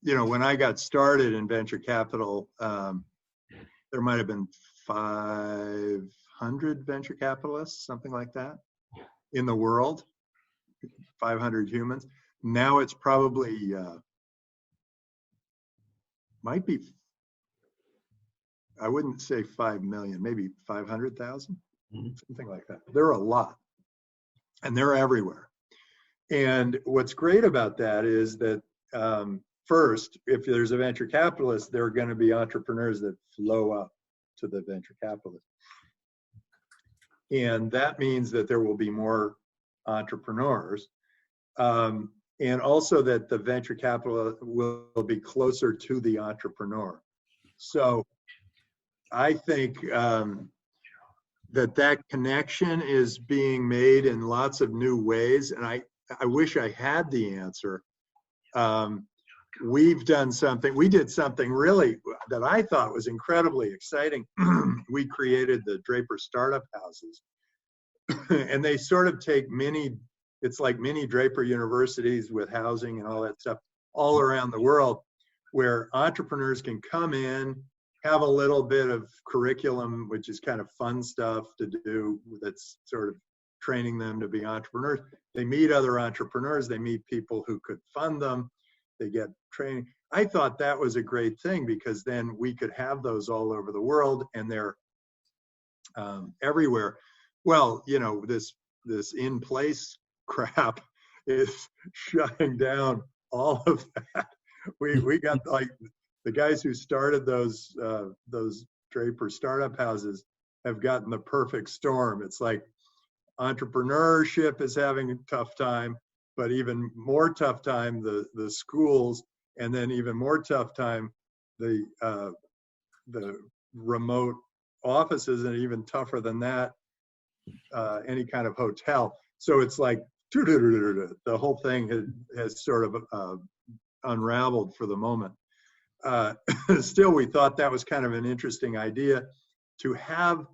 when I got started in venture capital, there might have been 500 venture capitalists, something like that, in the world, 500 humans. Now it's probably, might be, I wouldn't say 5 million, maybe 500,000, something like that. There are a lot, and they're everywhere. And what's great about that is that, first, if there's a venture capitalist, there are going to be entrepreneurs that flow up to the venture capitalist. And that means that there will be more entrepreneurs. And also that the venture capital will be closer to the entrepreneur. So I think that connection is being made in lots of new ways. And I wish I had the answer. We did something really that I thought was incredibly exciting. We created the Draper Startup Houses. And they sort of take it's like mini Draper universities with housing and all that stuff all around the world, where entrepreneurs can come in, have a little bit of curriculum, which is kind of fun stuff to do, that's sort of training them to be entrepreneurs. They meet other entrepreneurs, they meet people who could fund them, they get training. I thought that was a great thing, because then we could have those all over the world, and they're everywhere. Well, this in-place crap is shutting down all of that. We got, like, the guys who started those Draper Startup Houses have gotten the perfect storm. It's like entrepreneurship is having a tough time, but even more tough time the schools, and then even more tough time the remote offices, and even tougher than that, any kind of hotel. So it's like the whole thing has sort of unraveled for the moment. Still, we thought that was kind of an interesting idea, to have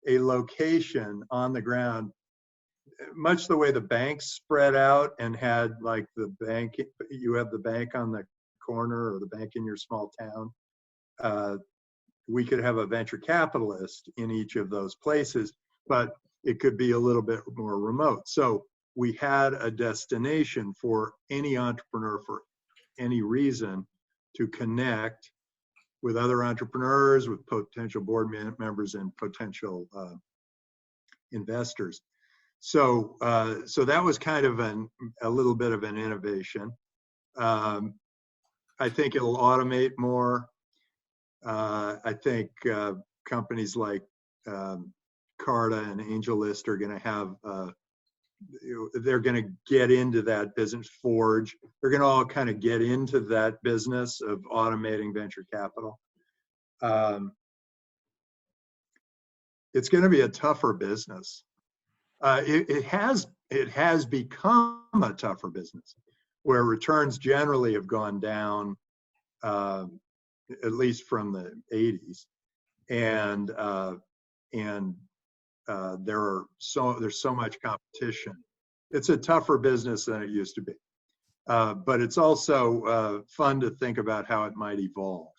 a location on the ground, much the way the banks spread out and had, like, you have the bank on the corner or the bank in your small town. We could have a venture capitalist in each of those places, but it could be a little bit more remote. So we had a destination for any entrepreneur, for any reason, to connect with other entrepreneurs, with potential board members, and potential investors. So that was kind of a little bit of an innovation. I think it'll automate more. I think companies like Carta and AngelList are going to have, they're going to get into that business. Forge, they're going to all kind of get into that business of automating venture capital. It's going to be a tougher business. It has become a tougher business, where returns generally have gone down, at least from the 80s, and there's so much competition. It's a tougher business than it used to be, but it's also fun to think about how it might evolve.